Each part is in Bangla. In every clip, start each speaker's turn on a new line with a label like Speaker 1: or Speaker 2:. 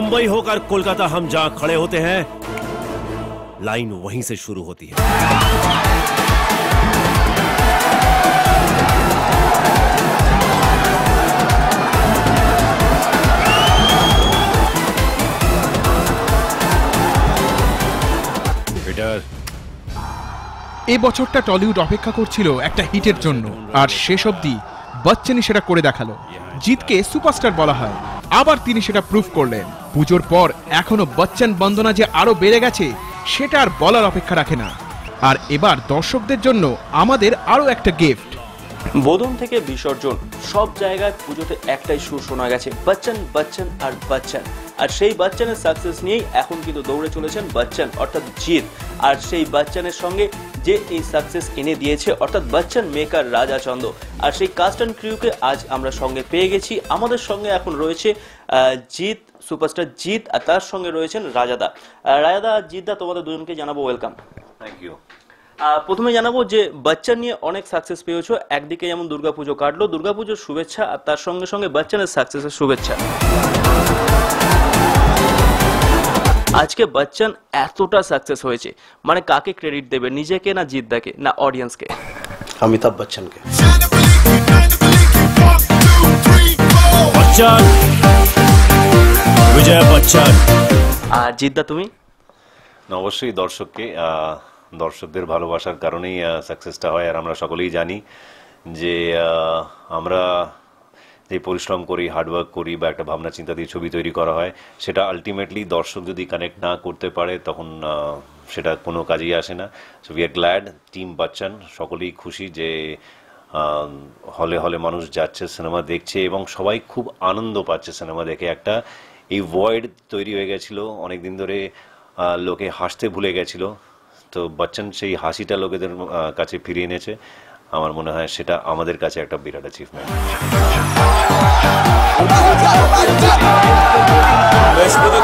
Speaker 1: मुंबई होकर कोलकाता हम जहां खड़े होते हैं, लाइन वहीं से शुरू होती है।
Speaker 2: এই বছরটা টলিউড অপেক্ষা করছিল একটা হিটের জন্য, আর শেষ অবধি বচ্চনই সেটা করে দেখালো। জিতকে সুপারস্টার বলা হয়, আবার তিনি সেটা প্রুফ করলেন। পুজোর পর এখনো বচ্চন বন্দনা যে আরো বেড়ে গেছে সেটা আর বলার অপেক্ষা রাখে না। আর এবার দর্শকদের জন্য আমাদের আরো একটা গিফট।
Speaker 3: বোধন থেকে বিসর্জন সব জায়গায় পুজোতে একটাই সুর শোনা গেছে, বচ্চন বচ্চন আর বচ্চন। আর সেই বচ্চনের সাকসেস নিয়েই এখন কিন্তু দৌড়ে চলেছেন বচ্চন অর্থাৎ জিৎ। আর সেই বচ্চনের সঙ্গে যে এই সাকসেস এনে দিয়েছে অর্থাৎ বচ্চন মেকার রাজা চন্দ। আর সেই কাস্ট অ্যান্ড ক্রিউকে আজ আমরা সঙ্গে পেয়ে গেছি। আমাদের সঙ্গে এখন রয়েছে জিৎ, সুপারস্টার জিৎ, আর তার সঙ্গে রয়েছেন রাজাদা। রাজাদা, জিৎদা, তোমাদের দুজনকে জানাবো ওয়েলকাম।
Speaker 4: Thank you.
Speaker 3: প্রথমে জানাবো যে বচ্চন নিয়ে অনেক সাকসেস পেয়েছো, একদিকে যেমন দুর্গাপুজো কাটলো, দুর্গাপুজোর শুভেচ্ছা, আর তার সঙ্গে সঙ্গে বচ্চনের সাকসেসের শুভেচ্ছা। আজকে বচ্চন এতটা সাকসেস হয়েছে, মানে কাকে ক্রেডিট দেবে, নিজেকে না জিদ্দাকে না অডিয়েন্সকে?
Speaker 4: অমিতাভ বচ্চনকে।
Speaker 1: বচ্চন, বিজয় বচ্চন।
Speaker 3: আর জিদ্দা তুমি?
Speaker 4: অবশ্যই দর্শককে, দর্শকদের ভালোবাসার কারণেই সাকসেসটা হয়। আর আমরা সকলেই জানি যে আমরা যে পরিশ্রম করি, হার্ডওয়ার্ক করি বা একটা ভাবনা চিন্তা দিয়ে ছবি তৈরি করা হয়, সেটা আলটিমেটলি দর্শক যদি কানেক্ট না করতে পারে তখন সেটা কোনো কাজেই আসে না। So we are glad, team Bachchan সকলেই খুশি যে হলে হলে মানুষ যাচ্ছে, সিনেমা দেখছে এবং সবাই খুব আনন্দ পাচ্ছে সিনেমা দেখে। একটা এই ভয়েড তৈরি হয়ে গেছিলো অনেক দিন ধরে, লোকে হাসতে ভুলে গেছিল, তো বচ্চন সেই হাসিটা লোকেদের কাছে ফিরিয়ে এনেছে। আমার মনে হয় সেটা আমাদের কাছে একটা বিরাট অ্যাচিভমেন্ট।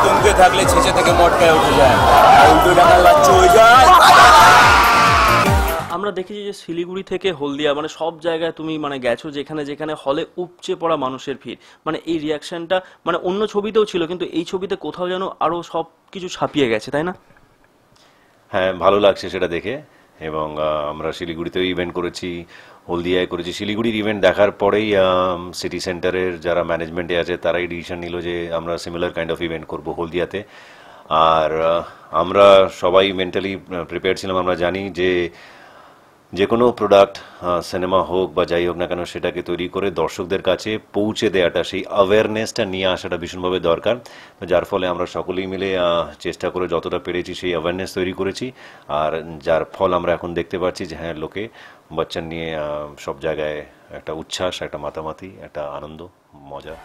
Speaker 5: তুমকে থাকলে ছেঁচে থেকে মটকায় উঠে যায়, উল্টো টাকা লাচ্ছু হয়ে যায়।
Speaker 3: আমরা দেখেছি যে শিলিগুড়ি থেকে হলদিয়া, মানে সব জায়গায় তুমি মানে গেছো, যেখানে যেখানে হলে উপচে পড়া মানুষের ভিড়, মানে এই রিয়াকশনটা মানে অন্য ছবিতেও ছিল, কিন্তু এই ছবিতে কোথাও যেন আরো সব কিছু ছাপিয়ে গেছে, তাই না?
Speaker 4: হ্যাঁ, ভালো লাগছে সেটা দেখে। এবং আমরা শিলিগুড়িতেও ইভেন্ট করেছি, হলদিয়ায় করেছি। শিলিগুড়ির ইভেন্ট দেখার পরেই সিটি সেন্টারের যারা ম্যানেজমেন্টে আছে তারাই ডিসিশন নিল যে আমরা সিমিলার কাইন্ড অফ ইভেন্ট করব হলদিয়াতে। আর আমরা সবাই মেন্টালি প্রিপেয়ার ছিলাম। আমরা জানি যে কোনো প্রোডাক্ট, সিনেমা হোক বা যাই হোক না কেন, সেটাকে তৈরি করে দর্শকদের কাছে পৌঁছে দেওয়াটা, সেই অ্যাওয়ারনেসটা নিয়ে আসাটা ভীষণভাবে দরকার। যার ফলে আমরা সকলেই মিলে চেষ্টা করে যতটা পেরেছি সেই অ্যাওয়ারনেস তৈরি করেছি। আর যার ফল আমরা এখন দেখতে পাচ্ছি যে হ্যাঁ, লোকে বচ্চন নিয়ে সব জায়গায় একটা উচ্ছ্বাস, একটা মাতামাতি, একটা আনন্দ, মজা।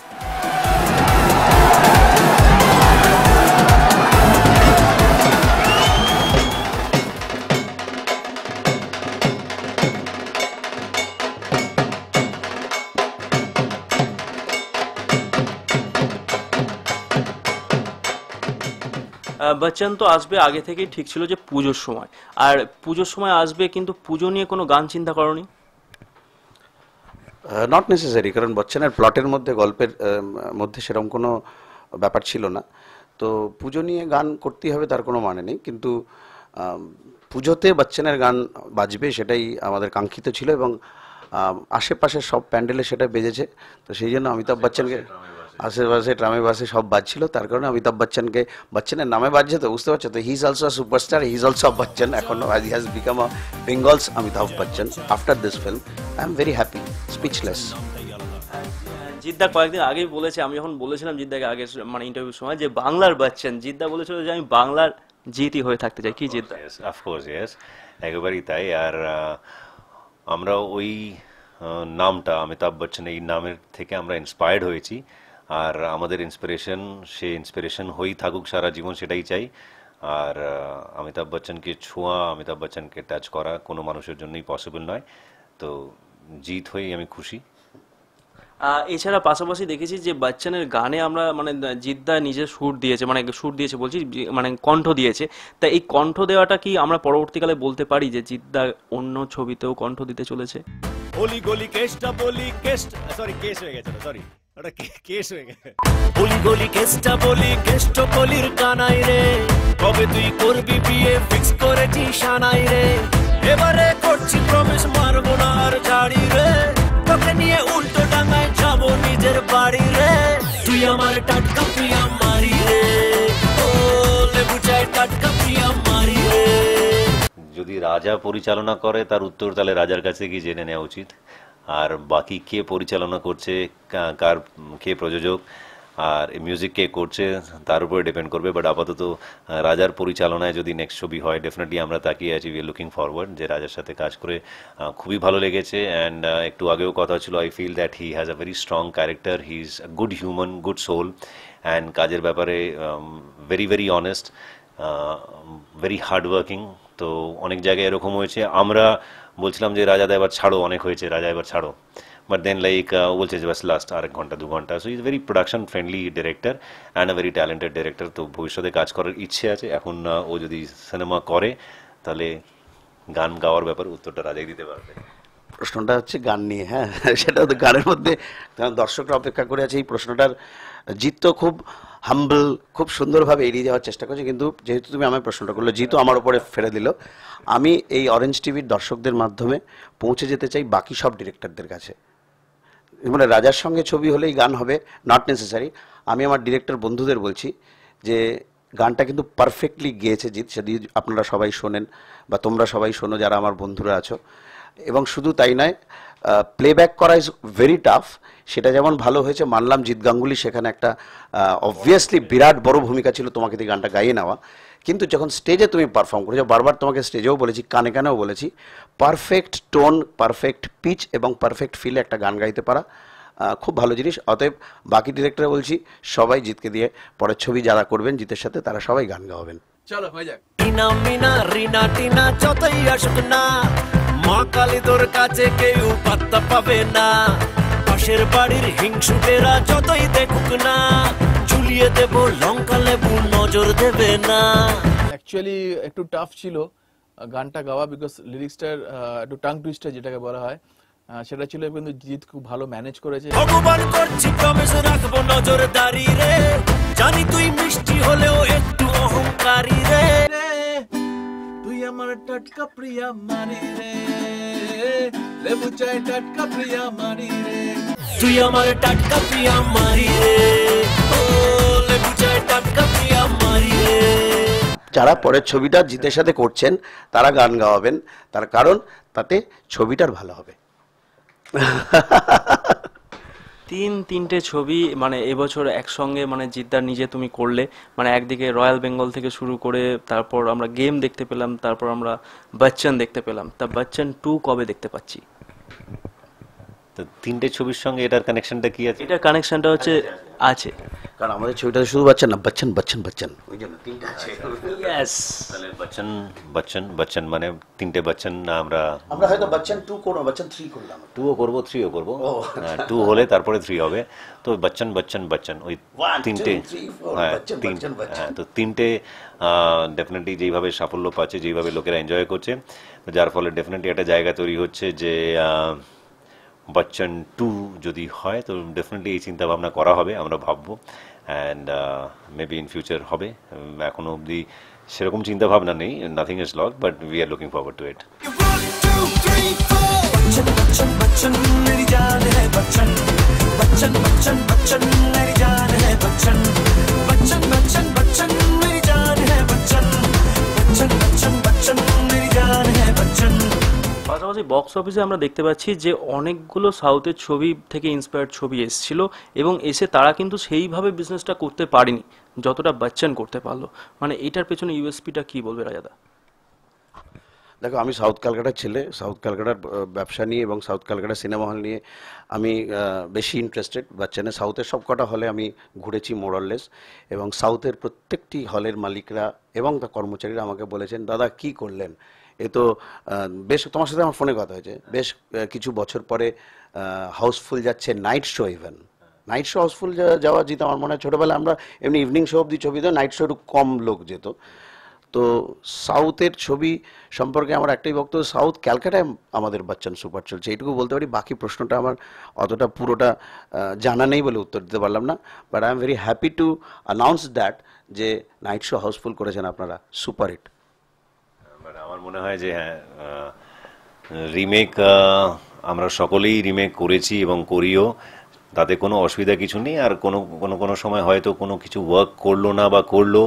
Speaker 3: বচ্চন তো আসবে আগে থেকেই ঠিক ছিল যে পুজোর সময়, আর পুজোর সময় আসবে, কিন্তু পুজো নিয়ে কোনো গান চিন্তা করনি?
Speaker 6: নট নেসেসারি, কারণ বচ্চনের প্লটের মধ্যে, গল্পের মধ্যে সেরকম কোনো ব্যাপার ছিল না। তো পুজো নিয়ে গান করতেই হবে তার কোনো মানে নেই, কিন্তু পুজোতে বচ্চনের গান বাজবে সেটাই আমাদের কাঙ্ক্ষিত ছিল এবং আশেপাশে সব প্যান্ডেলে সেটা বেজেছে। তো সেই জন্য অমিতাভ বচ্চনকে, আশেপাশে ট্রামে বাসে সব বাজছিল, তার কারণে অমিতাভ বচ্চনকে, বচ্চনের নামে বাজছে তো বুঝতে পারছো তো, he is also a superstar, he is also a Bachchan. এখন he has become a Bengal's Amitabh Bachchan after this film. I am very happy, speechless.
Speaker 3: জিদ্দা কয়েকদিন আগেই বলেছে, আমি যখন বলেছিলাম জিদ্দাকে আগে মানে ইন্টারভিউর সময় যে বাংলার বচ্চন, জিদ্দা বলেছিল যে আমি বাংলার জিতই হয়ে থাকতে চাই। কি জিদ্দা?
Speaker 4: অফকোর্স, ইয়েস, একেবারেই তাই। আর আমরা ওই নামটা অমিতাভ বচ্চন, এই নামের থেকে আমরা ইন্সপায়ার্ড হয়েছি। আর আমাদের ইন্সপিরেশন, সে ইন্সপিরেশন হয়েই থাকুক সারা জীবন, সেটাই চাই। আর অমিতাভ বচ্চনকে ছোঁয়া, অমিতাভ বচ্চনকে টাচ করা কোনো মানুষের জন্যই পসিবল নয়। তো জিত হয়েই আমি খুশি।
Speaker 3: এছাড়া পাশাপাশি দেখেছি যে বচ্চনের গানে আমরা মানে জিদ্দা নিজে সুর দিয়েছে, মানে সুর দিয়েছে বলছি, মানে কণ্ঠ দিয়েছে। তা এই কণ্ঠ দেওয়াটা কি আমরা পরবর্তীকালে বলতে পারি যে জিদ্দা অন্য ছবিতেও কণ্ঠ দিতে চলেছে?
Speaker 1: হোলি গলি কেসটা বলি, কেস সরি, কেস হয়ে গেছে, সরি, ওটা কেস হয়ে গেছে।
Speaker 7: বলি গলি কেসটা বলি কেষ্ট কলির কানাই রে, কবে তুই করবি বিয়ে ফিক্স করেছি সানাই রে, এবারে করছি প্রমিস মারবো না আর ঝাড়ি রে, তোকে নিয়ে উল্টো ডাঙায় যাবো নিজের বাড়ি রে, তুই আমার টাটকা প্রিয়া মারি রে, ও লেবু চায় টাটকা প্রিয়া মারি রে।
Speaker 4: যদি রাজা পরিচালনা করে তার উত্তর তাহলে রাজার কাছে গিয়ে জেনে নেওয়া উচিত, আর বাকি কে পরিচালনা করছে, কার কে প্রযোজক আর মিউজিক কে করছে তার উপরে ডিপেন্ড করবে। বাট আপাতত রাজার পরিচালনায় যদি নেক্সট ছবি হয় ডেফিনেটলি আমরা তাকিয়ে আছি, উই আর লুকিং ফরওয়ার্ড, যে রাজার সাথে কাজ করে খুবই ভালো লেগেছে। অ্যান্ড একটু আগেও কথা ছিল, I feel that he has a very strong character, he is a good human, good soul, and কাজের ব্যাপারে very very honest, very hardworking. তো অনেক জায়গায় এরকম হয়েছে আমরা বলছিলাম যে রাজা এবার ছাড়ো, অনেক হয়েছে রাজা এবার ছাড়ো, বাট দেন লাইক বলছে যে বাস লাস্ট আর 1 ঘন্টা 2 ঘন্টা। So is very production friendly director and a very talented director. তো ভবিষ্যতে কাজ করার ইচ্ছে আছে। এখন ও যদি সিনেমা করে তাহলে গান গাওয়ার ব্যাপারে উত্তরটা রাজাই দিতে পারবে।
Speaker 6: প্রশ্নটা হচ্ছে গান নিয়ে, হ্যাঁ সেটা তো গানের মধ্যে দর্শকরা অপেক্ষা করে আছে এই প্রশ্নটার। জিৎ তো খুব হাম্বল, খুব সুন্দরভাবে এড়িয়ে যাওয়ার চেষ্টা করছে, কিন্তু যেহেতু তুমি আমার প্রশ্নটা করলে, জিৎও আমার উপরে ফেলে দিল। আমি এই অরেঞ্জ টিভির দর্শকদের মাধ্যমে পৌঁছে যেতে চাই বাকি সব ডিরেক্টরদের কাছে। মানে রাজার সঙ্গে ছবি হলেই গান হবে নট নেসেসারি। আমি আমার ডিরেক্টর বন্ধুদের বলছি যে গানটা কিন্তু পারফেক্টলি গেয়েছে জিৎ, যদি আপনারা সবাই শোনেন বা তোমরা সবাই শোনো যারা আমার বন্ধুরা আছো। এবং শুধু তাই নয়, প্লেব্যাক করা ইজ ভেরি টাফ। সেটা যেমন ভালো হয়েছে মানলাম, জিৎ গাঙ্গুলি সেখানে একটা অবভিয়াসলি বিরাট বড় ভূমিকা ছিল তোমাকে দিয়ে গানটা গাইয়ে নেওয়া, কিন্তু যখন স্টেজে তুমি পারফর্ম করেছো, বারবার তোমাকে স্টেজেও বলেছি, কানে কানেও বলেছি, পারফেক্ট টোন, পারফেক্ট পিচ এবং পারফেক্ট ফিলে একটা গান গাইতে পারা খুব ভালো জিনিস। অতএব বাকি ডিরেক্টর বলছি সবাই জিৎকে দিয়ে পরের ছবি যারা করবেন জিতের সাথে তারা সবাই গান গাওয়াবেন।
Speaker 2: চলো হয়ে যাক।
Speaker 7: টিনা মিনা রিনা টিনা যতই আসুক না, মা কালী তোর কাছে কেউ পাত্তা পাবে না, পাশের বাড়ির হিংসুটেরা যতই দেখুক না, ঝুলিয়ে দেব লঙ্কা লেবু নজর দেবে না।
Speaker 8: অ্যাকচুয়ালি একটু টাফ ছিল গানটা গাওয়া, বিকজ লিরিক্সটার একটু টাং টুইস্টার যেটাকে বলা হয়, সেটা ছিল, কিন্তু জিৎ খুব ভালো ম্যানেজ করেছে।
Speaker 7: ভগবান করছি প্রমিস রাখবো নজরদারি রে, জানি তুই মিষ্টি হলেও একটু অহংকারী রে,
Speaker 8: তুই আমার টাটকা প্রিয়া মারি রে, লেবু চাই টাটকা প্রিয়া মারি রে,
Speaker 7: তুই আমার টাটকা প্রিয়া মারি রে, ও লেবু চাই টাটকা প্রিয়া মারি রে।
Speaker 6: যারা পরের ছবিটা জিতের সাথে করছেন তারা গান গাওয়াবেন, তার কারণ তাতে ছবিটার ভালো হবে।
Speaker 3: তিনটে ছবি মানে এবছর একসঙ্গে, মানে জিদ্দার নিজে তুমি করলে, মানে একদিকে রয়্যাল বেঙ্গল থেকে শুরু করে, তারপর আমরা গেম দেখতে পেলাম, তারপর আমরা বচ্চন দেখতে পেলাম, তা বচ্চন 2 কবে দেখতে পাচ্ছি?
Speaker 4: তো 3টে ছবির সঙ্গে এটার কানেকশনটা কি আছে?
Speaker 3: এটার কানেকশনটা হচ্ছে আছে,
Speaker 6: কারণ আমাদের ছবিটাতে শুধু বাচ্চন না, বচ্চন বচ্চন বচ্চন, ওই জন্য 3টা আছে।
Speaker 3: ইয়েস,
Speaker 4: তাহলে বচ্চন বচ্চন বচ্চন মানে 3টে বচ্চন। আমরা
Speaker 6: হয়তো বচ্চন 2 করব, বচ্চন 3 করলাম,
Speaker 4: 2ও করবো 3ও করবো, 2 হলে তারপরে 3 হবে। তো বচ্চন বচ্চন বচ্চন ওই 3টে, হ্যাঁ তো 3টে ডেফিনেটলি যেইভাবে সাফল্য পাচ্ছে, যেইভাবে লোকেরা এনজয় করছে, যার ফলে ডেফিনেটলি একটা জায়গা তৈরি হচ্ছে যে বচ্চন 2 যদি হয় তো ডেফিনেটলি এই চিন্তা ভাবনা করা হবে, আমরা ভাববো, অ্যান্ড মেবি ইন ফিউচার হবে। এখনো অবধি সেরকম চিন্তা ভাবনা নেই, nothing is lock, but we are looking forward to it.
Speaker 7: Bachchan Bachchan Bachchan मेरी जान है बच्चन, बच्चन बच्चन बच्चन मेरी जान है बच्चन, बच्चन बच्चन बच्चन मेरी जान है बच्चन, बच्चन बच्चन बच्चन मेरी जान है बच्चन। পাশাপাশি বক্স অফিসে আমরা দেখতে পাচ্ছি যে অনেকগুলো সাউথের ছবি থেকে ইন্সপায়ার্ড ছবি এসেছিল, এবং এসে তারা কিন্তু সেইভাবে বিজনেসটা করতে পারেনি যতটা বচ্চন করতে পারলো। মানে এটার পেছনে ইউএসপিটা কি বলবে রাজাদা?
Speaker 6: দেখো, আমি সাউথ ক্যালকাটার ছেলে, সাউথ ক্যালকাটার ব্যবসা নিয়ে এবং সাউথ ক্যালকাটার সিনেমা হল নিয়ে আমি বেশি ইন্টারেস্টেড। বাচ্চানে সাউথের সব কটা হলে আমি ঘুরেছি মোরলেস, এবং সাউথের প্রত্যেকটি হলের মালিকরা এবং তার কর্মচারীরা আমাকে বলেছেন, দাদা কি করলেন, এ তো বেশ, তোমার সাথে আমার ফোনে কথা হয়েছে, বেশ কিছু বছর পরে হাউসফুল যাচ্ছে, night show, even night show houseful যাওয়া যেত। আমার মনে হয় ছোটোবেলায় আমরা এমনি ইভিনিং শো অব্দি ছবি তো, নাইট শো একটু কম লোক যেত। তো সাউথের ছবি সম্পর্কে আমার একটাই বক্তব্য, সাউথ ক্যালকাটায় আমাদের বচ্চন সুপার চলছে, এইটুকু বলতে পারি। বাকি প্রশ্নটা আমার অতটা পুরোটা জানা নেই বলে উত্তর দিতে পারলাম না, but I am very happy to announce that যে নাইট শো হাউসফুল করেছেন আপনারা, সুপার হিট।
Speaker 4: আমার মনে হয় যে হ্যাঁ, রিমেক আমরা সকলেই রিমেক করেছি এবং করিও, তাতে কোনো অসুবিধা কিছু নেই। আর কোনো সময় হয়তো কোনো কিছু ওয়ার্ক করলো না বা করলো,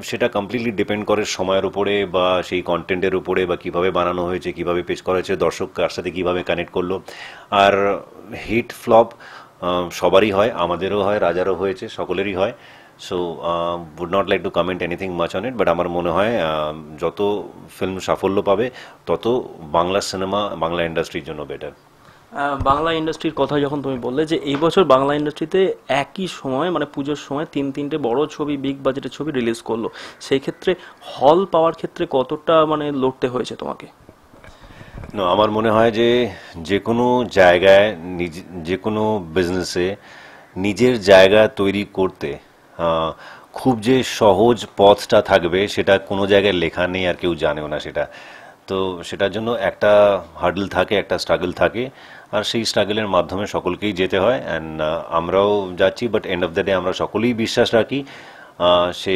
Speaker 4: সেটা কমপ্লিটলি ডিপেন্ড করে সময়ের উপরে বা সেই কন্টেন্টের উপরে, বা কিভাবে বানানো হয়েছে, কিভাবে পেশ করা হয়েছে, দর্শক কার সাথে কিভাবে কানেক্ট করলো। আর হিট ফ্লপ সবারই হয়, আমাদেরও হয়, রাজারও হয়েছে, সকলেরই হয়। So would not like to comment anything much on it, but আমার মনে হয় যত ফিল্ম সাফল্য পাবে তত বাংলা সিনেমা, বাংলা ইন্ডাস্ট্রির জন্য বেটার।
Speaker 3: বাংলা ইন্ডাস্ট্রির কথা যখন তুমি বললে যে এই বছর বাংলা ইন্ডাস্ট্রিতে একই সময় মানে পুজোর সময় তিনটে বড় ছবি, বিগ বাজেটের ছবি রিলিজ করলো, সেই ক্ষেত্রে হল পাওয়ার ক্ষেত্রে কতটা মানে লড়তে হয়েছে তোমাকে?
Speaker 4: না, আমার মনে হয় যে যে কোনো জায়গায়, যে কোনো বিজনেসে নিজের জায়গা তৈরি করতে খুব যে সহজ পথটা থাকবে সেটা কোনো জায়গায় লেখা নেই, আর কেউ জানেও না সেটা। তো সেটার জন্য একটা হার্ডল থাকে, একটা স্ট্রাগল থাকে, আর সেই স্ট্রাগলের মাধ্যমে সকলকেই যেতে হয়। অ্যান্ড আমরাও যাচ্ছি, but end of the day আমরা সকলেই বিশ্বাস রাখি, সে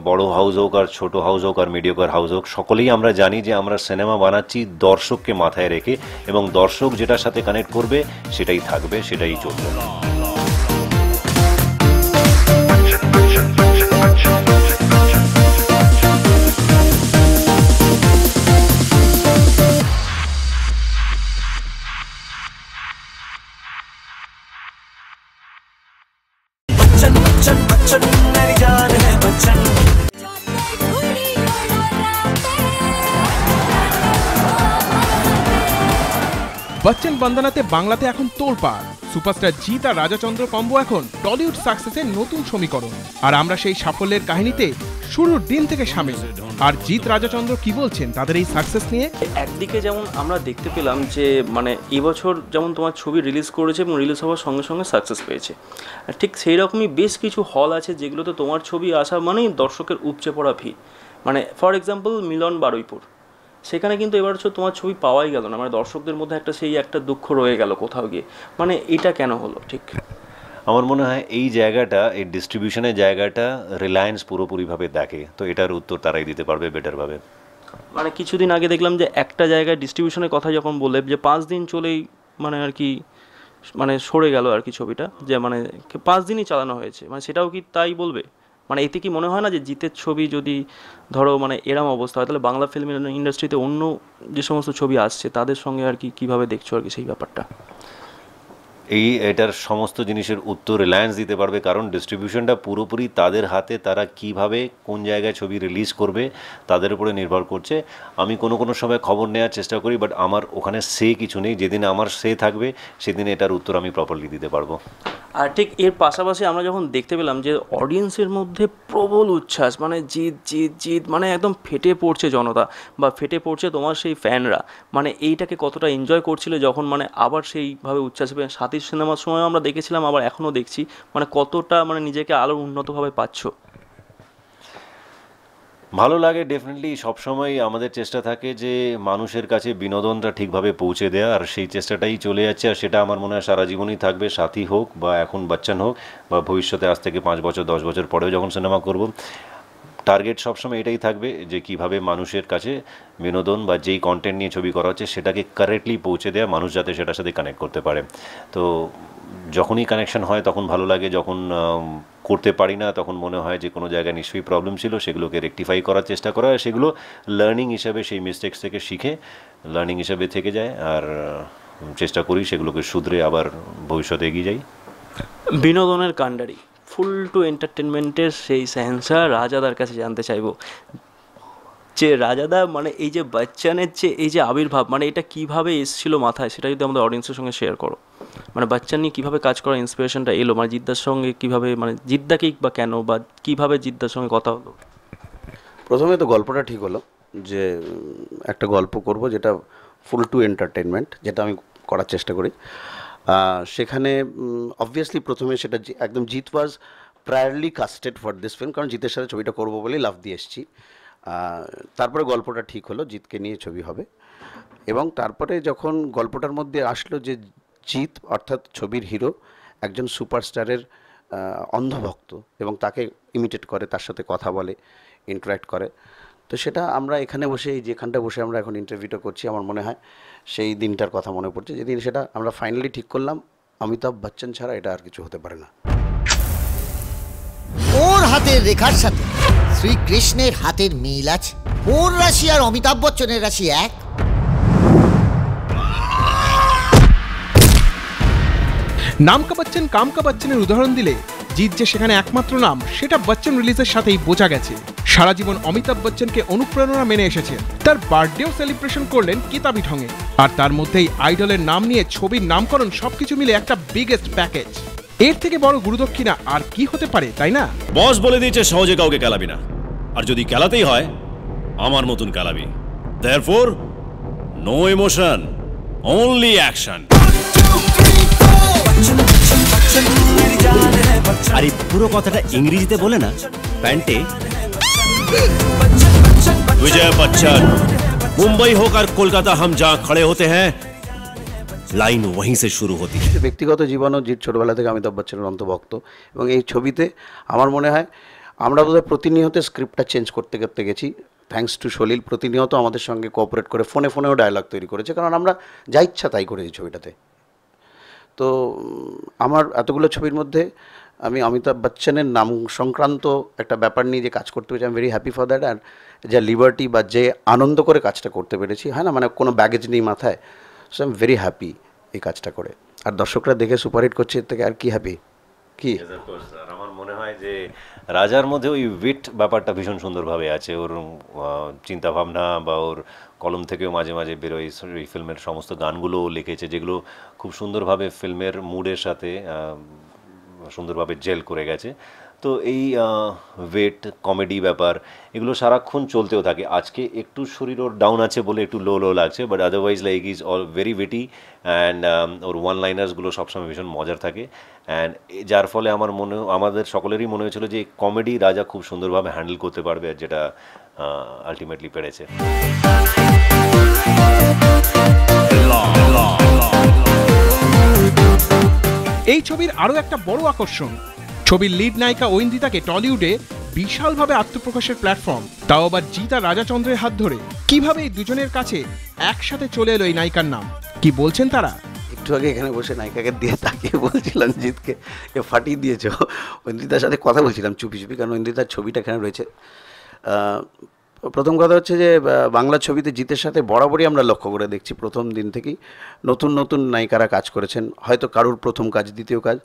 Speaker 4: বড় হাউস হোক আর ছোট হাউস হোক আর মিডিওকার হাউস হোক, সকলেই আমরা জানি যে আমরা সিনেমা বানাচ্ছি দর্শককে মাথায় রেখে, এবং দর্শক যেটার সাথে কানেক্ট করবে সেটাই থাকবে, সেটাই চলবে।
Speaker 7: बच्चन बच्चन बच्चन मेरी जान है बच्चन।
Speaker 2: বচ্চন বন্দনাতে বাংলাতে এখন তোলপাড়। সুপারস্টার জিৎ আর রাজাচন্দ্র কম্বো এখন টলিউড সাকসেসের নতুন সমীকরণ, আর আমরা সেই সাফল্যের কাহিনীতে শুরুর দিন থেকে সামিল। আর জিৎ রাজাচন্দ্র কি বলছেন তাদের এই সাকসেস নিয়ে?
Speaker 3: একদিকে যেমন আমরা দেখতে পেলাম যে মানে এবছর যেমন তোমার ছবি রিলিজ করেছে এবং রিলিজ হওয়ার সঙ্গে সঙ্গে সাকসেস পেয়েছে, ঠিক সেই রকমই বেশ কিছু হল আছে যেগুলোতে তোমার ছবি আসা মানেই দর্শকের উপচে পড়া ভিড়। মানে ফর এক্সাম্পল মিলন বারুইপুর, সেখানে কিন্তু এবার হচ্ছে তোমার ছবি পাওয়াই গেল না, মানে দর্শকদের মধ্যে একটা দুঃখ রয়ে গেল কোথাও গিয়ে। মানে এটা কেন হলো? ঠিক
Speaker 4: আমার মনে হয় এই জায়গাটা, এই ডিস্ট্রিবিউশনের জায়গাটা রিলায়েন্স পুরোপুরিভাবে দেখে, তো এটার উত্তর তারাই দিতে পারবে বেটারভাবে।
Speaker 3: মানে কিছুদিন আগে দেখলাম যে একটা জায়গায় ডিস্ট্রিবিউশনের কথা যখন বললে যে 5 দিন চলেই মানে আর কি মানে সরে গেল আর কি ছবিটা, যে মানে 5 দিনই চালানো হয়েছে, মানে সেটাও কি তাই বলবে? মানে এতে কি মনে হয় না যে জিতের ছবি যদি ধরো মানে এরম অবস্থা হয়, তাহলে বাংলা ফিল্ম ইন্ডাস্ট্রিতে অন্য যে সমস্ত ছবি আসছে তাদের সঙ্গে আর কি কীভাবে দেখছো আর কি সেই ব্যাপারটা?
Speaker 4: এটার সমস্ত জিনিসের উত্তর রিলায়েন্স দিতে পারবে, কারণ ডিস্ট্রিবিউশনটা পুরোপুরি তাদের হাতে। তারা কিভাবে কোন জায়গায় ছবি রিলিজ করবে তাদের উপরে নির্ভর করছে। আমি কোনো সময় খবর নেওয়ার চেষ্টা করি, বাট আমার ওখানে সে কিছু নেই। যেদিন আমার সে থাকবে সেদিন এটার উত্তর আমি প্রপারলি দিতে পারবো।
Speaker 3: আর ঠিক এর পাশাপাশি আমরা যখন দেখতে পেলাম যে অডিয়েন্সের মধ্যে প্রবল উচ্ছ্বাস, মানে জিৎ জিৎ জিৎ, মানে একদম ফেটে পড়ছে জনতা বা ফেটে পড়ছে তোমার সেই ফ্যানরা, মানে এইটাকে কতটা এনজয় করছিল যখন মানে আবার সেইভাবে উচ্ছ্বাস পেয়ে সাথী সিনেমার সময় আমরা দেখেছিলাম, আবার এখনও দেখছি, মানে কতটা মানে নিজেকে আরও উন্নতভাবে পাচ্ছ?
Speaker 4: ভালো লাগে ডেফিনেটলি। সবসময় আমাদের চেষ্টা থাকে যে মানুষের কাছে বিনোদনটা ঠিকভাবে পৌঁছে দেওয়া, আর সেই চেষ্টাটাই চলে যাচ্ছে। আর সেটা আমার মনে হয় সারা জীবনই থাকবে, সাথী হোক বা এখন বচ্চন হোক বা ভবিষ্যতে আজ থেকে 5 বছর 10 বছর পরেও যখন সিনেমা করব, টার্গেট সবসময় এটাই থাকবে যে কিভাবে মানুষের কাছে বিনোদন বা যেই কন্টেন্ট নিয়ে ছবি করা হচ্ছে সেটাকে কারেক্টলি পৌঁছে দেওয়া, মানুষ যাতে সেটার সাথে কানেক্ট করতে পারে। তো যখনই কানেকশন হয় তখন ভালো লাগে, যখন করতে পারি না তখন মনে হয় যে কোনো জায়গায় নিশ্চয়ই প্রবলেম ছিল, সেগুলোকে রেকটিফাই করার চেষ্টা করা, সেগুলো লার্নিং হিসাবে সেই মিস্টেক্স থেকে শিখে লার্নিং হিসাবে থেকে যায়, আর চেষ্টা করি সেগুলোকে শুধরে আবার ভবিষ্যতে এগিয়ে যাই।
Speaker 3: বিনোদনের কাণ্ডারি ফুল টু এন্টারটেনমেন্টের সেই সেন্সার রাজাদার কাছে জানতে চাইবো যে রাজাদা মানে এই যে বচ্চনের যে এই যে আবির্ভাব, মানে এটা কিভাবে এসেছিল মাথায়, সেটা যদি আমাদের অডিয়েন্সের সঙ্গে শেয়ার করো। মানে বচ্চন নিয়ে কীভাবে কাজ করার ইন্সপিরেশনটা এলো, মানে জিদ্দার সঙ্গে কীভাবে, মানে জিদ্দাকেই বা কেন, বা কীভাবে জিদ্দার সঙ্গে কথা হলো?
Speaker 6: প্রথমে তো গল্পটা ঠিক হলো যে একটা গল্প করব যেটা ফুল টু এন্টারটেনমেন্ট, যেটা আমি করার চেষ্টা করি। সেখানে অবভিয়াসলি প্রথমে সেটা একদম জিৎ ওয়াজ প্রায়ারলি কাস্টেড ফর দিস ফিল্ম, কারণ জিতের সাথে ছবিটা করবো বলেই লাভ দিয়ে এসেছি। তারপরে গল্পটা ঠিক হলো, জিতকে নিয়ে ছবি হবে। এবং তারপরে যখন গল্পটার মধ্যে আসলো যে জিৎ অর্থাৎ ছবির হিরো একজন সুপারস্টারের অন্ধভক্ত এবং তাকে ইমিটেট করে, তার সাথে কথা বলে, ইন্টারাক্ট করে, তো সেটা আমরা এখানে বসে, এই যেখানটা বসে আমরা এখন ইন্টারভিউটা করছি, আমার মনে হয় সেই দিনটার কথা মনে পড়ছে, যেদিন সেটা আমরা ফাইনালি ঠিক করলাম অমিতাভ বচ্চন ছাড়া এটা আর কিছু হতে পারে না।
Speaker 9: ওর হাতের রেখার সাথে শ্রীকৃষ্ণের হাতের মিল আছে। ওর রাশি আর অমিতাভ বচ্চনের রাশি এক।
Speaker 2: নামকা বচ্চন কামকা বচ্চনের উদাহরণ দিলে জিৎ যে সেখানে একমাত্র নাম সেটা বচ্চন রিলিজের সাথেই বোঝা গেছে। সারা জীবন অমিতাভ বচ্চনকে অনুপ্রেরণা মেনে এসেছেন, তার বার্থডেও সেলিব্রেশন করলেন কিতাবি ঢঙে, আর তার মধ্যেই আইডলের নাম নিয়ে ছবির নামকরণ সবকিছু মিলে একটা বিগেস্ট প্যাকেজ। এর থেকে বড় গুরুদক্ষিণা আর কি হতে পারে, তাই না?
Speaker 1: বস বলে দিয়েছে সহজে কাউকে কেলাবি না, আর যদি কেলাতেই হয় আমার মতন কেলাবি। Therefore no emotion, only action. আর এই পুরো কথাটা ইংরেজিতে বলে না, প্যান্টে विजय बच्चन। मुंबई होकर कोलकाता हम जहां खड़े होते हैं লাইন वहीं से शुरू होती है।
Speaker 6: ব্যক্তিগত জীবনও জিৎ ছোটবেলা থেকে অমিতাভ বচ্চনের অন্তর্ভুক্ত, এবং এই ছবিতে আমার মনে হয় আমরা বোধহয় প্রতিনিয়ত স্ক্রিপ্টটা চেঞ্জ করতে করতে গেছি। থ্যাঙ্কস টু সলিল, প্রতিনিয়ত আমাদের সঙ্গে কোঅপারেট করে ফোনেও ডায়লগ তৈরি করেছে, কারণ আমরা যা ইচ্ছা তাই করেছি ছবিটাতে। তো আমার এতগুলো ছবির মধ্যে আমি অমিতাভ বচ্চনের নাম সংক্রান্ত একটা ব্যাপার নিয়ে যে কাজ করতে পেরেছি, I am very happy for that. আর যে লিবার্টি বা যে আনন্দ করে কাজটা করতে পেরেছি, হয় না, মানে কোনো ব্যাগেজ নেই মাথায়, so I am very happy এই কাজটা করে। আর দর্শকরা দেখে সুপারহিট করছে, এর থেকে আর কি হ্যাপি কি?
Speaker 4: আর আমার মনে হয় যে রাজার মধ্যে ওই উইট ব্যাপারটা ভীষণ সুন্দরভাবে আছে, ওর চিন্তাভাবনা বা ওর কলম থেকেও মাঝে মাঝে বেরোয়। এই ফিল্মের সমস্ত গানগুলো লিখেছে, যেগুলো খুব সুন্দরভাবে ফিল্মের মুডের সাথে সুন্দরভাবে জেল করে গেছে। তো এই ওয়েট কমেডি ব্যাপার এগুলো সারাক্ষণ চলতেও থাকে। আজকে একটু শরীর ওর ডাউন আছে বলে একটু লো লাগছে, but otherwise like is all very weighty and ওর ওয়ান লাইনার্সগুলো সবসময় ভীষণ মজার থাকে। অ্যান্ড যার ফলে আমাদের সকলেরই মনে হয়েছিল যে কমেডি রাজা খুব সুন্দরভাবে হ্যান্ডেল করতে পারবে, আর যেটা আলটিমেটলি পেরেছে।
Speaker 2: এই ছবির আরো একটা বড় আকর্ষণ, ছবির লিড নায়িকা ঐন্দ্রিতাকে টলিউডে বিশালভাবে আত্মপ্রকাশের প্ল্যাটফর্ম, তাও আবার জিৎ আর রাজাচন্দ্রের হাত ধরে। কিভাবে এই দুজনের কাছে একসাথে চলে এলো এই নায়িকার নাম, কি বলছেন তারা?
Speaker 6: একটু আগে এখানে বসে নায়িকাকে দিয়ে তাকিয়ে বলছিলাম জিৎকে ফাটিয়ে দিয়েছে। ঐন্দ্রিতার সাথে কথা বলছিলাম চুপি চুপি, কারণ ঐন্দ্রিতার ছবিটা এখানে রয়েছে। প্রথম কথা হচ্ছে যে বাংলা ছবিতে জিতের সাথে বরাবরই আমরা লক্ষ্য করে দেখছি প্রথম দিন থেকেই নতুন নতুন নায়িকারা কাজ করেছেন। হয়তো কারুর প্রথম কাজ, দ্বিতীয় কাজ,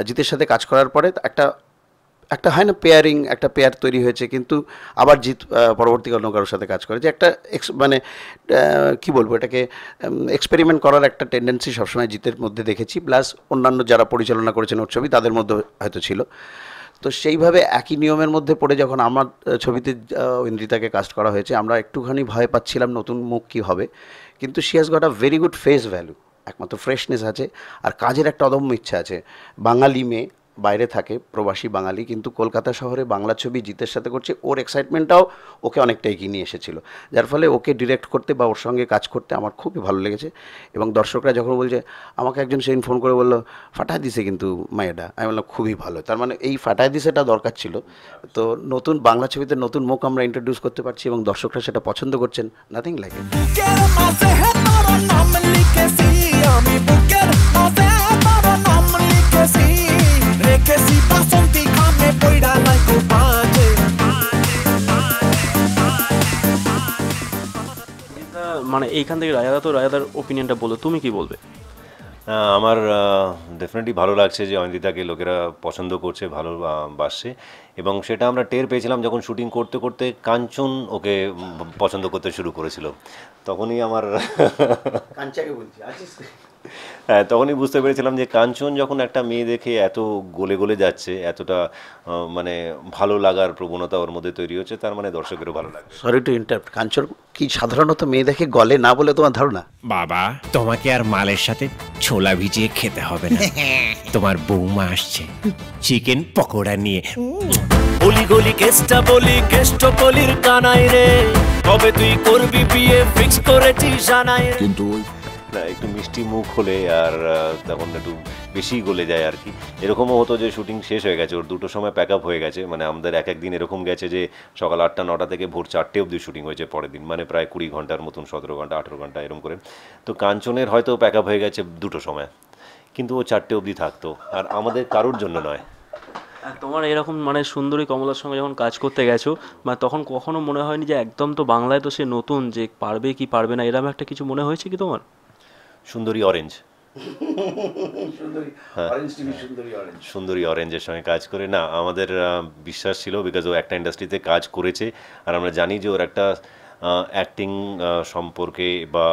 Speaker 6: জিতের সাথে কাজ করার পরে একটা হয় না পেয়ারিং, একটা পেয়ার তৈরি হয়েছে, কিন্তু আবার জিৎ পরবর্তীকালে অন্য কারোর সাথে কাজ করে, যে একটা মানে কী বলবো, এটাকে এক্সপেরিমেন্ট করার একটা টেন্ডেন্সি সবসময় জিতের মধ্যে দেখেছি, প্লাস অন্যান্য যারা পরিচালনা করেছেন ওর ছবি তাদের মধ্যে হয়তো ছিল। তো সেইভাবে একই নিয়মের মধ্যে পড়ে যখন আমার ছবিতে ঐন্দ্রিতাকে কাস্ট করা হয়েছে, আমরা একটুখানি ভয় পাচ্ছিলাম নতুন মুখ কী হবে, কিন্তু she has got a very good face value, একমাত্র ফ্রেশনেস আছে, আর কাজের একটা অদম্য ইচ্ছা আছে। বাঙালি মেয়ে, বাইরে থাকে, প্রবাসী বাঙালি, কিন্তু কলকাতা শহরে বাংলা ছবি জিতের সাথে করছে, ওর এক্সাইটমেন্টটাও ওকে অনেকটা এগিয়ে নিয়ে এসেছিলো, যার ফলে ওকে ডিরেক্ট করতে বা ওর সঙ্গে কাজ করতে আমার খুবই ভালো লেগেছে। এবং দর্শকরা যখন বলছে, আমাকে একজন সেদিন ফোন করে বললো ফাটায় দিছে কিন্তু মায়েরা, আমি বললাম খুবই ভালো, তার মানে এই ফাটায় দিছেটা দরকার ছিল। তো নতুন বাংলা ছবিতে নতুন মুখ আমরা ইন্ট্রোডিউস করতে পারছি এবং দর্শকরা সেটা পছন্দ করছেন, নাথিং লাইক ইট।
Speaker 3: মানে এইখান থেকে রাজাদার ওপিনিয়নটা বলো, তুমি কি বলবে?
Speaker 4: আমার ডেফিনেটলি ভালো লাগছে যে ঐন্দ্রিতাকে লোকেরা পছন্দ করছে, ভালোবাসছে, এবং সেটা আমরা টের পেয়েছিলাম যখন শুটিং করতে করতে কাঞ্চন ওকে পছন্দ করতে শুরু করেছিল। তখনই আমার হ্যাঁ, তখনই বুঝতে পেরেছিলাম যে কাঞ্চন যখন একটা মেয়ে দেখে এত গলে গলে যাচ্ছে, এতটা মানে ভালো লাগার প্রবণতা ওর মধ্যে তৈরি হচ্ছে, তার মানে দর্শকেরও ভালো লাগে।
Speaker 6: সরি টু ইন্টারাপ্ট, কাঞ্চন কি সাধারণত মেয়ে দেখে গলে না বলে তোমার ধারণা?
Speaker 10: বাবা, তোমাকে আর মালের সাথে ছোলা ভিজিয়ে খেতে হবে না, তোমার বৌমা আসছে চিকেন পকোড়া নিয়ে।
Speaker 7: অলি গলি কেষ্টা বলি কেষ্ট কলির কানাই রে কবে তুই করবি বিয়ে ফিক্স করেছিস জানাই রে
Speaker 4: কিন্তু না একটু মিষ্টি মুখ হলে আর তখন একটু বেশি গলে যায় আর কি। এরকমও হতো যে শুটিং শেষ হয়ে গেছে, ওর 2টোর সময় প্যাক আপ হয়ে গেছে, মানে আমাদের এক একদিন এরকম গেছে যে সকাল 8টা 9টা থেকে ভোর 4টে অবধি শুটিং হয়েছে পরের দিন, মানে প্রায় 20 ঘন্টার মতন, 17 ঘন্টা 18 ঘন্টা এরকম করে। তো কাঞ্চনের হয়তো প্যাক আপ হয়ে গেছে 2টোর সময়, কিন্তু ও 4টে অবধি থাকতো, আর আমাদের কারোর জন্য নয়।
Speaker 3: তোমার এরকম মানে সুন্দরী কমলার সঙ্গে যখন কাজ করতে গেছো, মানে তখন কখনো মনে হয়নি যে একদম তো বাংলায় তো সে নতুন, যে পারবে কি পারবে না, এরকম একটা কিছু মনে হয়েছে কি তোমার?
Speaker 4: সুন্দরী অরেঞ্জ, সুন্দরী অরেঞ্জের সঙ্গে কাজ করে না আমাদের বিশ্বাস ছিল, বিকজ ও একটা ইন্ডাস্ট্রিতে কাজ করেছে, আর আমরা জানি যে ওর একটা অ্যাক্টিং সম্পর্কে বা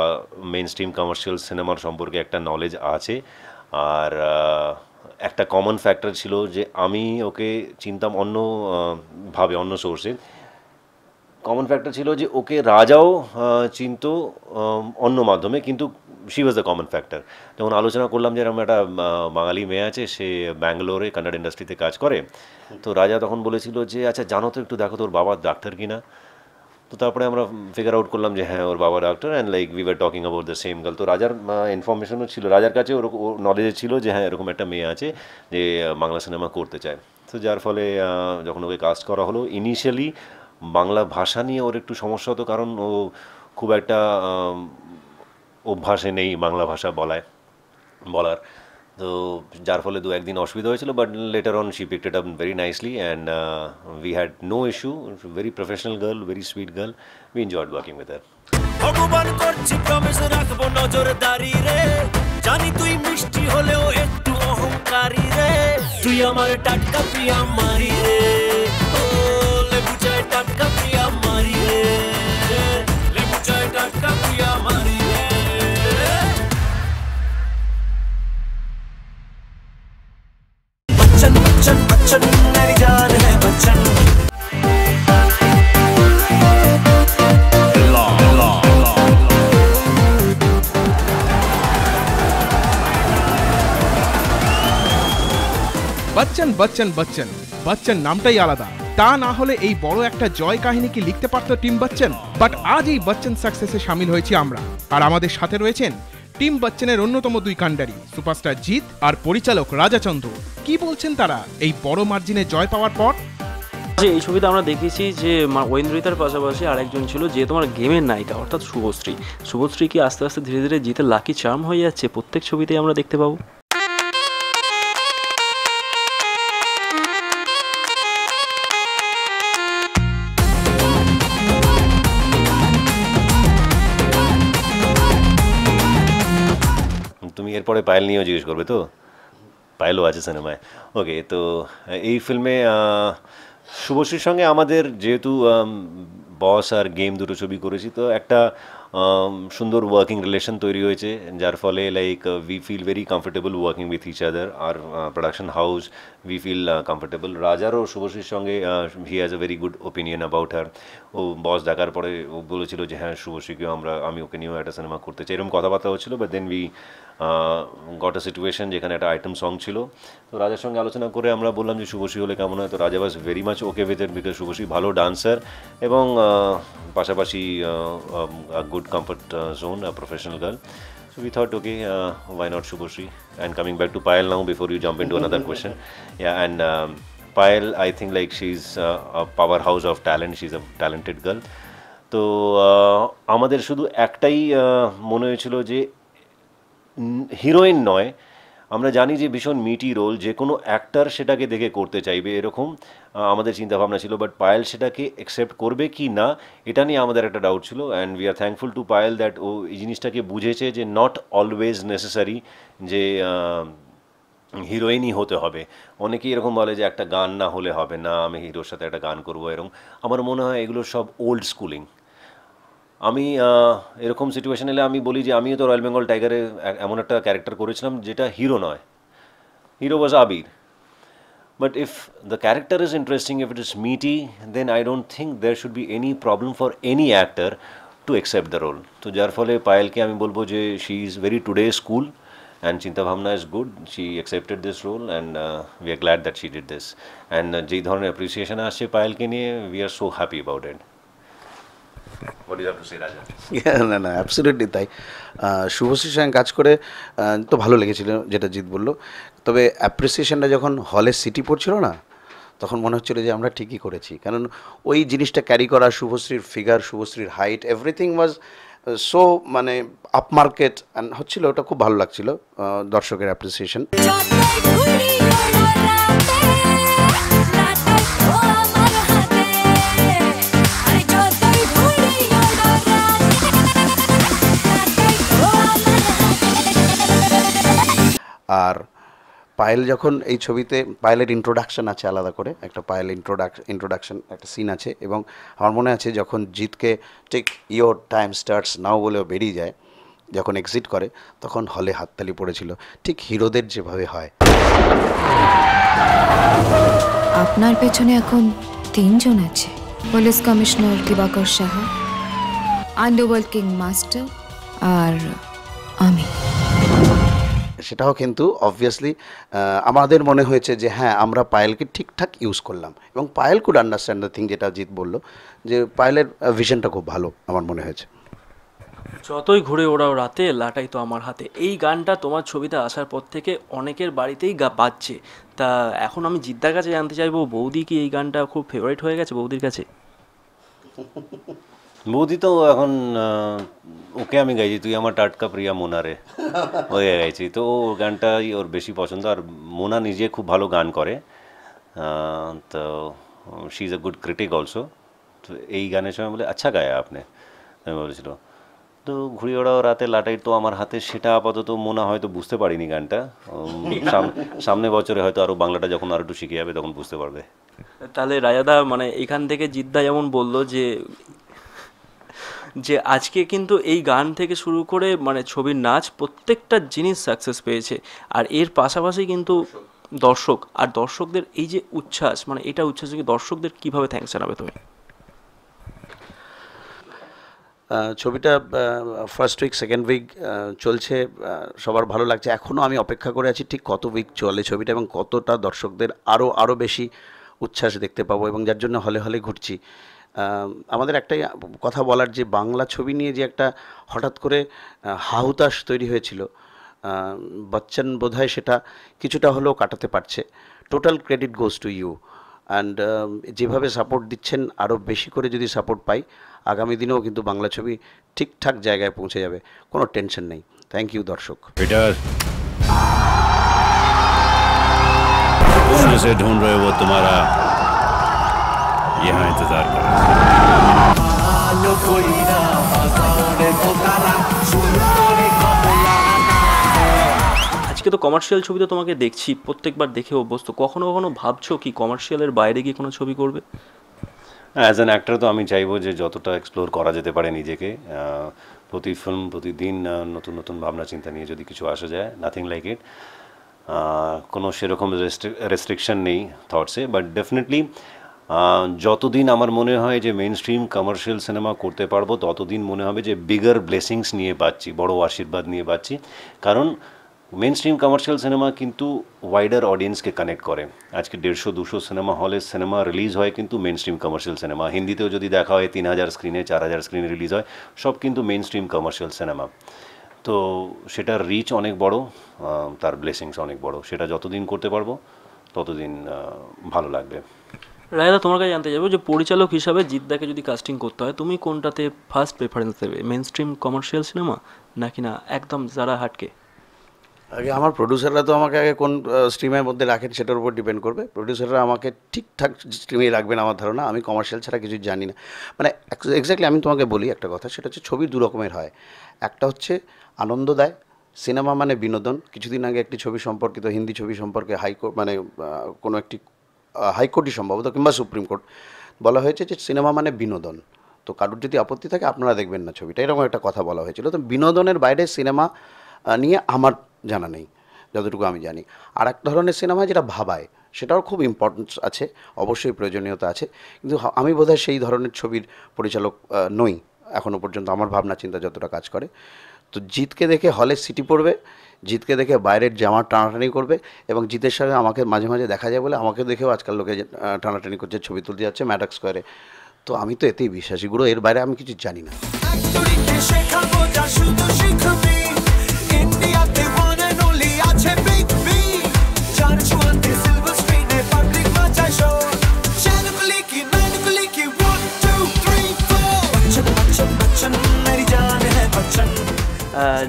Speaker 4: মেন স্ট্রিম কমার্শিয়াল সিনেমার সম্পর্কে একটা নলেজ আছে। আর একটা কমন ফ্যাক্টর ছিল যে আমি ওকে চিনতাম অন্য ভাবে, অন্য সোর্সে। কমন ফ্যাক্টর ছিল যে ওকে রাজাও চিনতো অন্য মাধ্যমে, কিন্তু she was the common factor. যখন আলোচনা করলাম যে এরকম একটা বাঙালি মেয়ে আছে, সে ব্যাঙ্গালোরে কান্নাড ইন্ডাস্ট্রিতে কাজ করে, তো রাজা তখন বলেছিল যে আচ্ছা জানো তো একটু দেখো তোর বাবা ডাক্তার কিনা। তো তারপরে আমরা ফিগার আউট করলাম যে হ্যাঁ ওর বাবা doctor, and like we were talking about the same girl. তো রাজার ইনফরমেশনও ছিল, রাজার কাছে ওর নলেজে ছিল যে হ্যাঁ এরকম একটা মেয়ে আছে যে বাংলা সিনেমা করতে চায়। তো যার ফলে যখন ওকে কাস্ট করা হলো, ইনিশিয়ালি বাংলা ভাষা নিয়ে ওর একটু সমস্যা হতো, কারণ ও খুব একটা অভ্যাসে নেই বাংলা ভাষা বলার। তো যার ফলে 2-1 দিন অসুবিধা হয়েছিল, but later on she picked it up very nicely, and we had no issue. Very professional girl, very sweet girl, we enjoyed working with her.
Speaker 7: ভগবান করছি প্রমিস রাখবো নজরদারি রে, জানি তুই মিষ্টি হলেও একটু অহংকারী রে, তুই আমার টাটকা প্রিয়া মারি রে, ও লেবু চায় টাটকা প্রিয়া মারি রে, লেবু চায় টাটকা প্রিয়া মারি রে। बच्चन बच्चन बच्चन मेरी जान है बच्चन।
Speaker 2: বচ্চন বচ্চন বচ্চন বচ্চন নামটাই আলাদা, তা না হলে এই বড় একটা জয় কাহিনী কি লিখতে পারতো টিম বচ্চন? বাট আজ এই বচ্চন সাকসেসে সামিল হয়েছি আমরা, আর আমাদের সাথে রয়েছেন টিম বচ্চনের অন্যতম 2 কাণ্ডারি, সুপারস্টার জিৎ আর পরিচালক রাজাচন্দ্র। কি বলছেন তারা এই বড় মার্জিনে জয় পাওয়ার পর?
Speaker 3: যে এই ছবিতে আমরা দেখেছি যে ঐন্দ্রিতার পাশাপাশি আরেকজন ছিল যে তোমার গেমের নায়িকা, অর্থাৎ শুভশ্রী। শুভশ্রী কি আস্তে আস্তে ধীরে ধীরে জিতের লাকি চার্ম হয়ে যাচ্ছে, প্রত্যেক ছবিতেই আমরা দেখতে পাবো।
Speaker 4: তুমি এরপরে পায়েল নিয়েও জিজ্ঞেস করবে, তো পায়েলও আছে সিনেমায়। ওকে, তো এই ফিল্মে শুভশ্রীর সঙ্গে আমাদের যেহেতু বস আর গেম 2টো ছবি করেছি, তো একটা সুন্দর ওয়ার্কিং রিলেশন তৈরি হয়েছে, যার ফলে like we feel very comfortable working with each other. আর production house we feel comfortable. রাজারও শুভশ্রীর সঙ্গে he has a very good opinion about her. ও বস দেখার পরে ও বলেছিল যে হ্যাঁ শুভশ্রীকেও আমি ওকে নিয়েও একটা সিনেমা করতে চাই, এরকম কথাবার্তা হচ্ছিলো। But then we got a situation যেখানে একটা আইটেম সং ছিল, তো রাজার সঙ্গে আলোচনা করে আমরা বললাম যে শুভশ্রী হলে কেমন হয়। তো রাজা was very much okay with it, because Subhashree ভালো ডান্সার এবং পাশাপাশি good comfort zone, professional girl. So we thought, okay, why not Shubhashri? And coming back to Payal now, before you jump into another question, yeah, and Payal, I think like she's a powerhouse of talent. She's a talented girl. তো আমাদের শুধু একটাই মনে হয়েছিল যে হিরোইন নয়, আমরা জানি যে ভীষণ মিটি রোল, যে কোনো অ্যাক্টার সেটাকে দেখে করতে চাইবে, এরকম আমাদের চিন্তাভাবনা ছিল। বাট পায়েল সেটাকে অ্যাকসেপ্ট করবে কি না, এটা নিয়ে আমাদের একটা ডাউট ছিল। And we are thankful to Payel that ও এই জিনিসটাকে বুঝেছে যে নট অলওয়েজ নেসেসারি যে হিরোইনই হতে হবে। অনেকেই এরকম বলে যে একটা গান না হলে হবে না, আমি হিরোর সাথে একটা গান করবো, এরকম। আমার মনে হয় এগুলো সব ওল্ড স্কুলিং। আমি এরকম সিচুয়েশন এলে আমি বলি যে আমিও তো রয়্যাল বেঙ্গল টাইগারে এমন একটা ক্যারেক্টার করেছিলাম যেটা হিরো নয়, hero was Abir. But if the character is interesting, if it is meaty, then I don't think there should be any problem for any actor to accept the role. তো যার ফলে পায়েলকে আমি বলবো যে she is very today school, and Chinta Bhamna is good. She accepted this role, and we are glad that she did this. And যেই ধরনের appreciation আসছে পায়েলকে নিয়ে, we are so happy about it. What do you have to say, Raja?
Speaker 6: না না অ্যাবসলিউটলি তাই। শুভশ্রীর সঙ্গে কাজ করে তো ভালো লেগেছিল যেটা জিৎ বললো, তবে অ্যাপ্রিসিয়েশনটা যখন হলে সিটি পড়ছিল না, তখন মনে হচ্ছিল যে আমরা ঠিকই করেছি, কারণ ওই জিনিসটা ক্যারি করা, শুভশ্রীর ফিগার, শুভশ্রীর হাইট, এভরিথিং ওয়াজ সো মানে আপ মার্কেট অ্যান্ড হচ্ছিল, ওটা খুব ভালো লাগছিল দর্শকের অ্যাপ্রিসিয়েশন। আর পায়েল যখন এই ছবিতে, পায়েলের ইন্ট্রোডাকশন আছে আলাদা করে, একটা পায়েল ইন্ট্রোডাকশন একটা সিন আছে, এবং আমার মনে আছে যখন জিতকে ঠিক ইয়োর টাইম স্টার্টস নাও বলেও বেরিয়ে যায়, যখন এক্সিট করে, তখন হলে হাততালি পড়েছিল, ঠিক হিরোদের যেভাবে হয়।
Speaker 11: আপনার পেছনে এখন 3 জন আছে, পুলিশ কমিশনার দিবাকর সাহা, আন্ডারওয়ার্ল্ড কিং মাস্টার আর আমি।
Speaker 6: সেটাও কিন্তু অবভিয়াসলি আমাদের মনে হয়েছে যে হ্যাঁ আমরা পায়েলকে ঠিকঠাক ইউজ করলাম, এবং Payel could understand the thing, যেটা জিৎ বললো যে পায়েলের ভিশনটা খুব ভালো আমার মনে হয়েছে।
Speaker 3: যতই ঘুরে ওড়াও রাতে, লাটাই তো আমার হাতে, এই গানটা তোমার ছবিতে আসার পর থেকে অনেকের বাড়িতেই বাজছে। তা এখন আমি জিদ্দার কাছে জানতে চাইবো, বৌদি কি এই গানটা খুব ফেভারিট হয়ে গেছে বৌদির কাছে?
Speaker 4: বৌদি তো এখন ওকে আমি গাইছি তুই আমার টাটকা প্রিয়া মোনারে, ওই গাইছি, তো ও গানটাই ওর বেশি পছন্দ। আর মোনা নিজে খুব ভালো গান করে, তো she is a good critic also. তো এই গানের সময় বলে আচ্ছা গায়া আপনি, আমি বলেছিল। তো ঘুড়ি ওড়াও রাতে লাটাই তো আমার হাতে, সেটা আপাতত মোনা হয়তো বুঝতে পারিনি গানটা, সামনে বছরে হয়তো আরও বাংলাটা যখন আরও একটু শিখে যাবে তখন বুঝতে পারবে।
Speaker 3: তাহলে রাজাদা, মানে এখান থেকে জিদ্দা যেমন বললো যে আজকে কিন্তু এই গান থেকে শুরু করে মানে ছবির নাচ প্রত্যেকটা জিনিস সাকসেস পেয়েছে, আর এর পাশাপাশি কিন্তু দর্শক, আর দর্শকদের এই যে উচ্ছ্বাস, মানে এটা উচ্ছ্বাস কি দর্শকদের কিভাবে থ্যাঙ্কস জানাবে তুমি?
Speaker 6: ছবিটা ফার্স্ট উইক সেকেন্ড উইক চলছে, সবার ভালো লাগছে। এখনও আমি অপেক্ষা করে আছি ঠিক কত উইক চলে ছবিটা, এবং কতটা দর্শকদের আরও বেশি উচ্ছ্বাস দেখতে পাবো, এবং যার জন্য হলে হলে ঘুরছি। আমাদের একটাই কথা বলার, যে বাংলা ছবি নিয়ে যে একটা হঠাৎ করে হাহুতাশ তৈরি হয়েছিল, বচ্চন বোধহয় সেটা কিছুটা হলেও কাটাতে পারছে। Total credit goes to you, and যেভাবে সাপোর্ট দিচ্ছেন, আরও বেশি করে যদি সাপোর্ট পাই, আগামী দিনেও কিন্তু বাংলা ছবি ঠিকঠাক জায়গায় পৌঁছে যাবে, কোনো টেনশন নেই। থ্যাংক ইউ দর্শক।
Speaker 1: पीटर कौन जिसे ढूंढ रहे हो वो तुम्हारा यहाँ इंतजार कर रहा है।
Speaker 3: আজকে তো কমার্শিয়াল ছবিতে তোমাকে দেখছি, প্রত্যেকবার দেখে অভ্যস্ত, কখনো কখনো ভাবছো কি কমার্শিয়ালের বাইরে গিয়ে কোনো ছবি করবে?
Speaker 4: অ্যাজ অ্যান অ্যাক্টর তো আমি চাইবো যে যতটা এক্সপ্লোর করা যেতে পারে নিজেকে, প্রতি ফিল্ম প্রতিদিন নতুন নতুন ভাবনা চিন্তা নিয়ে যদি কিছু আসা যায়, নাথিং লাইক ইট। কোনো সেরকম রেস্ট্রিকশন নেই থটসে, বাট ডেফিনেটলি যতদিন আমার মনে হয় যে মেইন স্ট্রিম কমার্শিয়াল সিনেমা করতে পারবো, ততদিন মনে হবে যে বিগার ব্লেসিংস নিয়ে পাচ্ছি, বড় আশীর্বাদ নিয়ে পাচ্ছি। কারণ মেন স্ট্রিম কমার্শিয়াল সিনেমা কিন্তু ওয়াইডার অডিয়েন্সকে কানেক্ট করে। আজকে 150-200 সিনেমা হলে সিনেমা রিলিজ হয়, কিন্তু মেন স্ট্রিম কমার্শিয়াল সিনেমা, হিন্দিতেও যদি দেখা হয় 3000 স্ক্রিনে 4000 স্ক্রিনে রিলিজ হয়, সব কিন্তু মেন স্ট্রিম কমার্শিয়াল সিনেমা। তো সেটার রিচ অনেক বড়, তার ব্লেসিংস অনেক বড়। সেটা যতদিন করতে পারবো ততদিন ভালো লাগবে।
Speaker 3: রায়দা, তোমার কাছে জানতে যাবো যে পরিচালক হিসাবে জিদ্দাকে যদি কাস্টিং করতে হয়, তুমি কোনটাতে ফার্স্ট প্রেফারেন্স দেবে, মেন স্ট্রিম কমার্শিয়াল সিনেমা নাকি না একদম যারা হাটকে?
Speaker 6: আগে আমার প্রডিউসাররা তো আমাকে আগে কোন স্ট্রিমের মধ্যে রাখেন সেটার উপর ডিপেন্ড করবে। প্রডিউসাররা আমাকে ঠিকঠাক স্ট্রিমে রাখবেন আমার ধারণা। আমি কমার্শিয়াল ছাড়া কিছু জানি না, মানে এক্স্যাক্টলি আমি তোমাকে বলি একটা কথা, সেটা হচ্ছে ছবি দু রকমের হয়। একটা হচ্ছে আনন্দ দেয়, সিনেমা মানে বিনোদন। কিছুদিন আগে একটি ছবি সম্পর্কিত, হিন্দি ছবি সম্পর্কে হাইকোর্ট, মানে কোনো একটি হাইকোর্টই সম্ভবত কিংবা সুপ্রিম কোর্ট, বলা হয়েছে যে সিনেমা মানে বিনোদন। তো কারোর যদি আপত্তি থাকে আপনারা দেখবেন না ছবিটা, এরকম একটা কথা বলা হয়েছিল। তো বিনোদনের বাইরে সিনেমা নিয়ে আমার জানা নেই, যতটুকু আমি জানি। আর এক ধরনের সিনেমা যেটা ভাবায়, সেটাও খুব ইম্পর্টেন্স আছে, অবশ্যই প্রয়োজনীয়তা আছে, কিন্তু আমি বোধহয় সেই ধরনের ছবির পরিচালক নই এখনও পর্যন্ত, আমার ভাবনা চিন্তা যতটা কাজ করে। তো জিতকে দেখে হলে সিটি পড়বে, জিতকে দেখে বাইরের জামা টানাটানি করবে, এবং জিতের সঙ্গে আমাকে মাঝে মাঝে দেখা যায় বলে আমাকে দেখেও আজকাল লোকে টানাটানি করছে, ছবি তুলতে যাচ্ছে ম্যাডক স্কোয়ারে। তো আমি তো এতেই বিশ্বাসী গুরু, এর বাইরে আমি কিছু জানি না।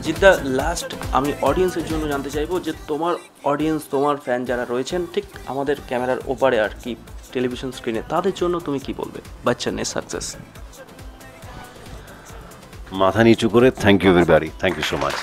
Speaker 3: জিদ্দা, লাস্ট আমি অডিয়েন্সের জন্য জানতে চাইবো যে তোমার অডিয়েন্স, তোমার ফ্যান যারা রয়েছেন ঠিক আমাদের ক্যামেরার ওপারে আর কি টেলিভিশন স্ক্রিনে, তাদের জন্য তুমি কি বলবে বচ্চনের সাকসেস?
Speaker 4: মাথা নিচু করে thank you everybody, thank you so much.